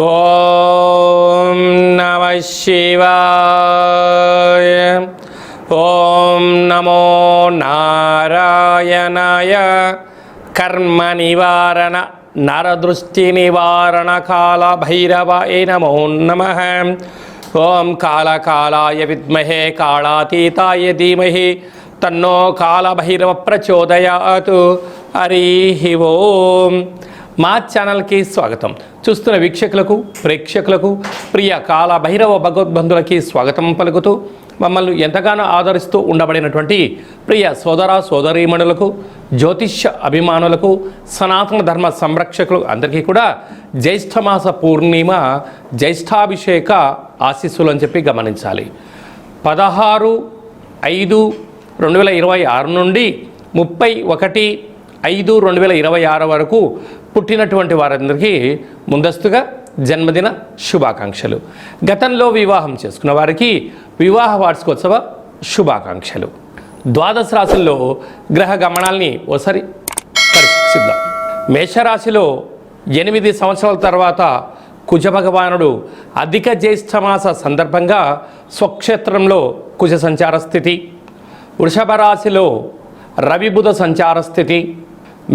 ఓం నమః శివాయ. ఓం నమో నారాయణాయ. కర్మ నివారణ నరదృష్టి నివారణ కాల భైరవాయ నమో నమః. ఓం కాళకాలాయ విద్మహే కాళాతీతాయ ధీమహి తన్నో కాళభైరవ ప్రచోదయాత్. హరి ఓం. మా ఛానల్కి స్వాగతం. చూస్తున్న వీక్షకులకు ప్రేక్షకులకు ప్రియ కాళభైరవ భగవద్బంధులకి స్వాగతం పలుకుతూ మమ్మల్ని ఎంతగానో ఆదరిస్తూ ఉండబడినటువంటి ప్రియ సోదర సోదరీమణులకు జ్యోతిష్య అభిమానులకు సనాతన ధర్మ సంరక్షకులు అందరికీ కూడా జ్యేష్ఠమాస పూర్ణిమ జ్యేష్ఠాభిషేక ఆశీస్సులు అని చెప్పి గమనించాలి. 16/5/2026 నుండి 31/5/2026 వరకు పుట్టినటువంటి వారందరికీ ముందస్తుగా జన్మదిన శుభాకాంక్షలు. గతంలో వివాహం చేసుకున్న వారికి వివాహ వార్షికోత్సవ శుభాకాంక్షలు. ద్వాదశ రాశుల్లో గ్రహ గమనాల్ని ఒకసారి పరిశీలిద్దాం. మేషరాశిలో 8 సంవత్సరాల తర్వాత కుజ భగవానుడు అధిక జ్యేష్ఠమాస సందర్భంగా స్వక్షేత్రంలో కుజ సంచార స్థితి. వృషభ రాశిలో రవి బుధ సంచార స్థితి.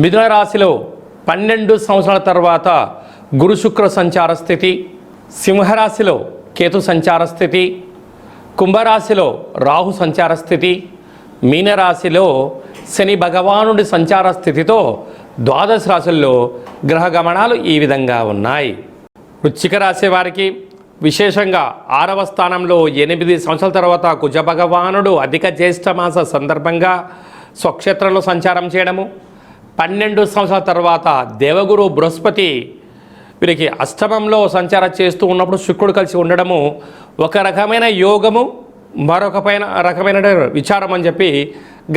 మిథున రాశిలో 12 సంవత్సరాల తర్వాత గురు శుక్ర సంచార స్థితి. సింహరాశిలో కేతు సంచార స్థితి. కుంభరాశిలో రాహు సంచార స్థితి. మీనరాశిలో శని భగవానుడి సంచార స్థితితో ద్వాదశ రాశుల్లో గ్రహ గమనాలు ఈ విధంగా ఉన్నాయి. వృశ్చిక రాశి వారికి విశేషంగా 6వ స్థానంలో 8 సంవత్సరాల తర్వాత కుజ భగవానుడు అధిక జ్యేష్ఠమాస సందర్భంగా స్వక్షేత్రంలో సంచారం చేయడము, 12 సంవత్సరాల తర్వాత దేవగురు బృహస్పతి వీరికి అష్టమంలో సంచారం చేస్తూ ఉన్నప్పుడు శుక్రుడు కలిసి ఉండడము ఒక రకమైన యోగము, మరొక రకమైన విచారం అని చెప్పి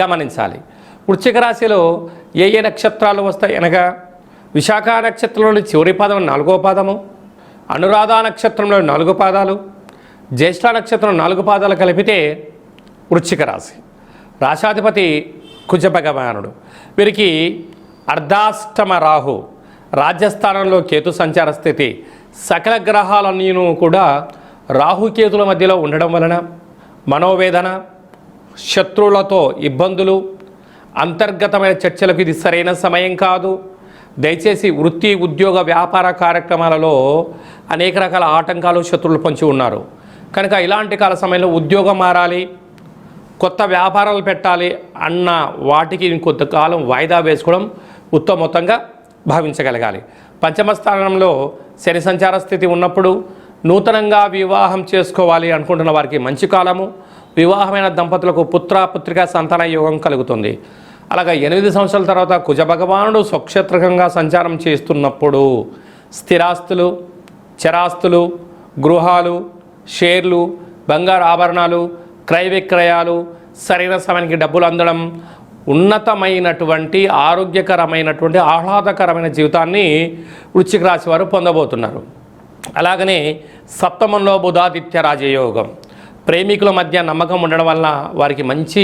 గమనించాలి. వృశ్చిక రాశిలో ఏ నక్షత్రాలు వస్తాయి అనగా విశాఖ నక్షత్రంలోని చివరి పాదం 4వ పాదము, అనురాధ నక్షత్రంలో 4 పాదాలు, జ్యేష్ఠ నక్షత్రం 4 పాదాలు కలిపితే వృశ్చిక రాశి. రాశాధిపతి కుజ భగవానుడు. వీరికి అర్ధాష్టమ రాహు, రాజ్యస్థానంలో కేతు సంచార స్థితి. సకల గ్రహాలన్నీ కూడా రాహుకేతుల మధ్యలో ఉండడం వలన మనోవేదన, శత్రువులతో ఇబ్బందులు, అంతర్గతమైన చర్చలకు ఇది సరైన సమయం కాదు. దయచేసి వృత్తి ఉద్యోగ వ్యాపార కార్యక్రమాలలో అనేక రకాల ఆటంకాలు శత్రువులు పొంచి ఉన్నారు కనుక ఇలాంటి కాల సమయంలో ఉద్యోగం మారాలి, కొత్త వ్యాపారాలు పెట్టాలి అన్న వాటికి ఇంకొంతకాలం వాయిదా వేసుకోవడం ఉత్తమోత్తంగా భావించగలగాలి. పంచమ స్థానంలో శని సంచార స్థితి ఉన్నప్పుడు నూతనంగా వివాహం చేసుకోవాలి అనుకుంటున్న వారికి మంచి కాలము. వివాహమైన దంపతులకు పుత్ర పుత్రిక సంతాన యోగం కలుగుతుంది. అలాగే 8 సంవత్సరాల తర్వాత కుజ భగవానుడు స్వక్షేత్రకంగా సంచారం చేస్తున్నప్పుడు స్థిరాస్తులు, చరాస్తులు, గృహాలు, షేర్లు, బంగారు ఆభరణాలు, క్రయ విక్రయాలు, సరైన సమయానికి డబ్బులు అందడం, ఉన్నతమైనటువంటి ఆరోగ్యకరమైనటువంటి ఆహ్లాదకరమైన జీవితాన్ని వృశ్చిక రాశి వారు పొందబోతున్నారు. అలాగనే సప్తమంలో బుధాదిత్య రాజయోగం. ప్రేమికుల మధ్య నమ్మకం ఉండడం వల్ల వారికి మంచి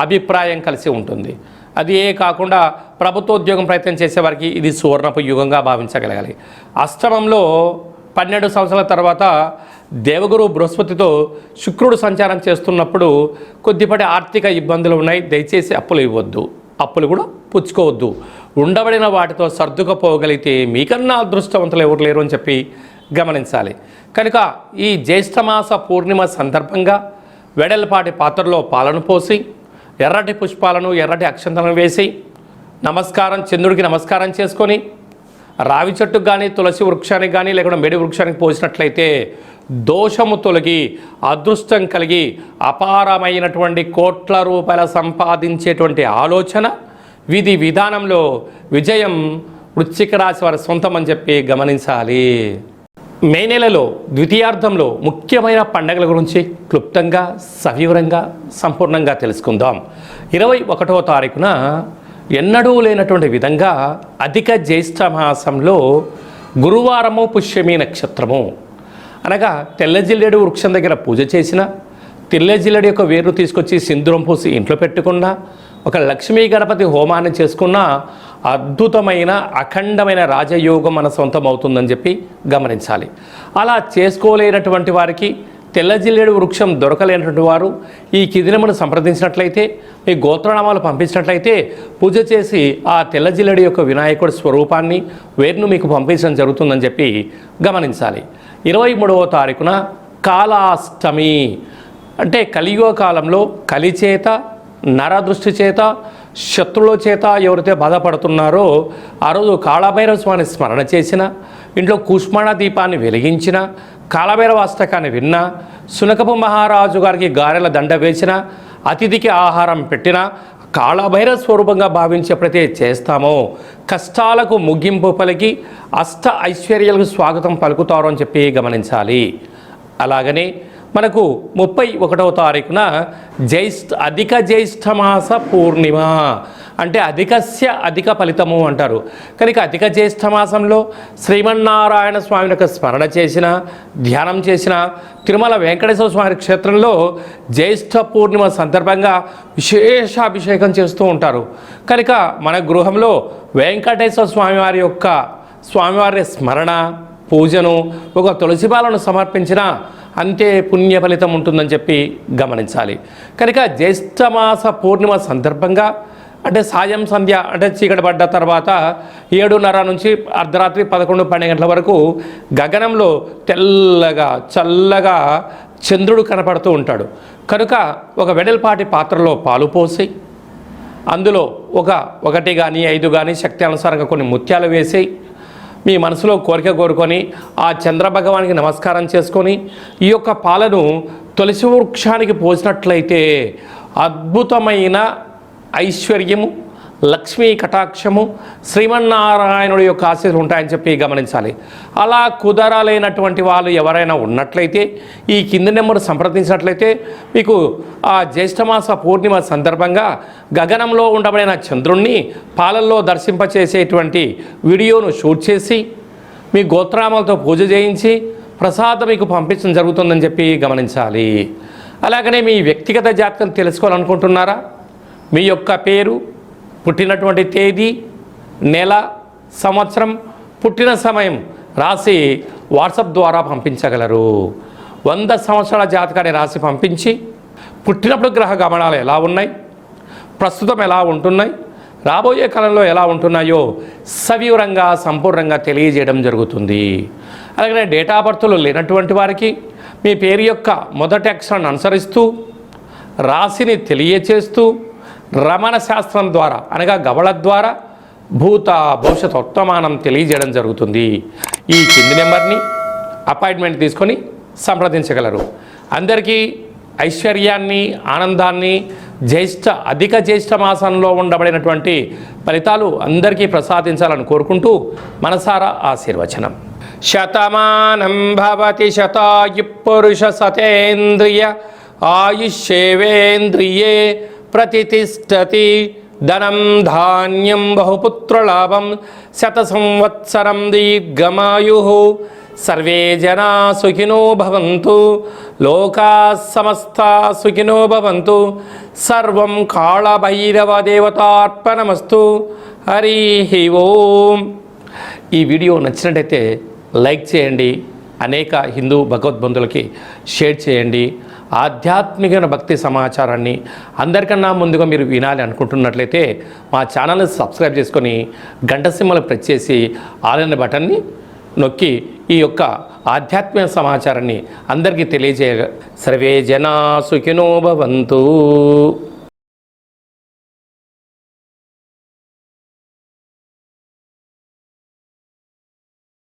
అభిప్రాయం కలిసి ఉంటుంది. అది కాకుండా ప్రభుత్వోద్యోగం ప్రయత్నం చేసేవారికి ఇది సువర్ణపు యుగంగా భావించగలగాలి. అష్టమంలో 12 సంవత్సరాల తర్వాత దేవగురు బృహస్పతితో శుక్రుడు సంచారం చేస్తున్నప్పుడు కొద్దిపాటి ఆర్థిక ఇబ్బందులు ఉన్నాయి. దయచేసి అప్పులు ఇవ్వద్దు, అప్పులు కూడా పుచ్చుకోవద్దు. ఉండబడిన వాటితో సర్దుకుపోగలిగితే మీకన్నా అదృష్టవంతులు ఎవరు లేరు అని చెప్పి గమనించాలి. కనుక ఈ జ్యేష్ఠమాస పూర్ణిమ సందర్భంగా వెడల్పాటి పాత్రలో పాలను పోసి ఎర్రటి పుష్పాలను ఎర్రటి అక్షంతలను వేసి నమస్కారం, చంద్రుడికి నమస్కారం చేసుకొని రావి చెట్టుకు కానీ తులసి వృక్షానికి కానీ లేకుండా మేడి వృక్షానికి పోసినట్లయితే దోషము తొలగి అదృష్టం కలిగి అపారమైనటువంటి కోట్ల రూపాయల సంపాదించేటువంటి ఆలోచన విధి విధానంలో విజయం వృశ్చిక రాశి వారి సొంతం అని చెప్పి గమనించాలి. మే నెలలో ద్వితీయార్థంలో ముఖ్యమైన పండుగల గురించి క్లుప్తంగా సవివరంగా సంపూర్ణంగా తెలుసుకుందాం. 21వ తారీఖున ఎన్నడూ లేనటువంటి విధంగా అధిక జ్యేష్ఠ మాసంలో గురువారము పుష్యమి నక్షత్రము అనగా తెల్ల జిల్లేడు వృక్షం దగ్గర పూజ చేసిన, తెల్ల జిల్లేడు యొక్క వేరు తీసుకొచ్చి సింధూరం పూసి ఇంట్లో పెట్టుకున్నా, ఒక లక్ష్మీ గణపతి హోమాన్ని చేసుకున్న అద్భుతమైన అఖండమైన రాజయోగం మన సొంతం అవుతుందని చెప్పి గమనించాలి. అలా చేసుకోలేనటువంటి వారికి తెల్ల జిల్లేడు వృక్షం దొరకలేనటువంటి వారు ఈ కిదినమును సంప్రదించినట్లయితే, మీ గోత్రనామాలు పంపించినట్లయితే పూజ చేసి ఆ తెల్ల జిల్లేడు యొక్క వినాయకుడి స్వరూపాన్ని వేరును మీకు పంపించడం జరుగుతుందని చెప్పి గమనించాలి. 23వ తారీఖున కాలాష్టమి అంటే కలియుగ కాలంలో కలి చేత, నరదృష్టి చేత, శత్రువుల చేత ఎవరైతే బాధపడుతున్నారో ఆ రోజు కాళభైరవ స్వామిని స్మరణ చేసిన, ఇంట్లో కుష్మాణ దీపాన్ని వెలిగించిన, కాళభైరవ అష్టకాన్ని విన్నా, సునకపు మహారాజు గారికి గారెల దండ వేసిన, అతిథికి ఆహారం పెట్టిన, కాళభైరవ స్వరూపంగా భావించి ఎప్పుడైతే చేస్తామో కష్టాలకు ముగింపు పలికి అష్ట ఐశ్వర్యాలకు స్వాగతం పలుకుతారు అని చెప్పి గమనించాలి. అలాగనే మనకు 31వ తారీఖున అధిక జ్యేష్ఠమాస పూర్ణిమ అంటే అధిక ఫలితము అంటారు. కనుక అధిక జ్యేష్ఠమాసంలో శ్రీమన్నారాయణ స్వామి యొక్క స్మరణ చేసిన, ధ్యానం చేసిన, తిరుమల వెంకటేశ్వర స్వామి క్షేత్రంలో జ్యేష్ఠ పూర్ణిమ సందర్భంగా విశేష అభిషేకం చేస్తూ ఉంటారు. కనుక మన గృహంలో వెంకటేశ్వర స్వామివారి స్మరణ, పూజను, ఒక తులసిమాలను సమర్పించిన అంతే పుణ్య ఫలితం ఉంటుందని చెప్పి గమనించాలి. కనుక జ్యేష్ఠమాస పూర్ణిమ సందర్భంగా అంటే సాయం సంధ్య అంటే చీకటి పడ్డ తర్వాత 7:30 నుంచి అర్ధరాత్రి 11-12 గంటల వరకు గగనంలో తెల్లగా చల్లగా చంద్రుడు కనపడుతూ ఉంటాడు. కనుక ఒక వెడల్పాటి పాత్రలో పాలు పోసి అందులో 1 కానీ 5 కానీ శక్తి అనుసారంగా కొన్ని ముత్యాలు వేసి మీ మనసులో కోరిక కోరుకొని ఆ చంద్రభగవానికి నమస్కారం చేసుకొని ఈ యొక్క పాలను తులసి వృక్షానికి పోసినట్లయితే అద్భుతమైన ఐశ్వర్యము, లక్ష్మీ కటాక్షము, శ్రీమన్నారాయణుడి యొక్క ఆశీస్సులు ఉంటాయని చెప్పి గమనించాలి. అలా కుదరలేనటువంటి వాళ్ళు ఎవరైనా ఉన్నట్లయితే ఈ కింది నెంబర్ సంప్రదించినట్లయితే మీకు ఆ జ్యేష్ఠమాస పూర్ణిమ సందర్భంగా గగనంలో ఉండబడిన చంద్రుణ్ణి పాలల్లో దర్శింపచేసేటువంటి వీడియోను షూట్ చేసి మీ గోత్రామాలతో పూజ చేయించి ప్రసాదం మీకు పంపించడం జరుగుతుందని చెప్పి గమనించాలి. అలాగనే మీ వ్యక్తిగత జాతకం తెలుసుకోవాలనుకుంటున్నారా? మీ యొక్క పేరు, పుట్టినటువంటి తేదీ, నెల, సంవత్సరం, పుట్టిన సమయం రాసి వాట్సాప్ ద్వారా పంపించగలరు. 100 సంవత్సరాల జాతకాన్ని రాసి పంపించి పుట్టినప్పుడు గ్రహ గమనాలు ఎలా ఉన్నాయి, ప్రస్తుతం ఎలా ఉంటున్నాయి, రాబోయే కాలంలో ఎలా ఉంటున్నాయో సవివరంగా సంపూర్ణంగా తెలియజేయడం జరుగుతుంది. అలాగే డేటా ఆఫ్ బర్త్లు లేనటువంటి వారికి మీ పేరు యొక్క మొదటి అక్షరాన్ని అనుసరిస్తూ రాశిని తెలియచేస్తూ రమణ శాస్త్రం ద్వారా అనగా గవళ ద్వారా భూత భవిష్యత్ వర్తమానం తెలియజేయడం జరుగుతుంది. ఈ కింది నెంబర్ని అపాయింట్మెంట్ తీసుకొని సంప్రదించగలరు. అందరికీ ఐశ్వర్యాన్ని, ఆనందాన్ని, అధిక జ్యేష్ఠ మాసంలో ఉండబడినటువంటి ఫలితాలు అందరికీ ప్రసాదించాలని కోరుకుంటూ మనసారా ఆశీర్వచనం. శతమానం భవతి శతాయు పురుష సతేంద్రియ ఆయుష్యేవేంద్రియే ప్రతిష్టతి ధనం ధాన్యం బహుపుత్రలాభం 100 సంవత్సరం దీర్ఘమాయు. సర్వే జనా సుఖినో భవంతు, లోకా సమస్తా సుఖినో భవంతు. సర్వం కాళభైరవ దేవతార్పణమస్తు. హరి ఓం. ఈ వీడియో నచ్చినట్టయితే లైక్ చేయండి, అనేక హిందూ భగవద్బంధులకి షేర్ చేయండి. ఆధ్యాత్మిక భక్తి సమాచారాన్ని అందరికన్నా ముందుగా మీరు వినాలి అనుకుంటున్నట్లయితే మా ఛానల్ని సబ్స్క్రైబ్ చేసుకొని గంట సింబల్ ప్రెస్ చేసి ఆల్ అనే బటన్ని నొక్కి ఈ యొక్క ఆధ్యాత్మిక సమాచారాన్ని అందరికీ తెలియజేయ. సర్వే జనా సుఖినో భవంతు.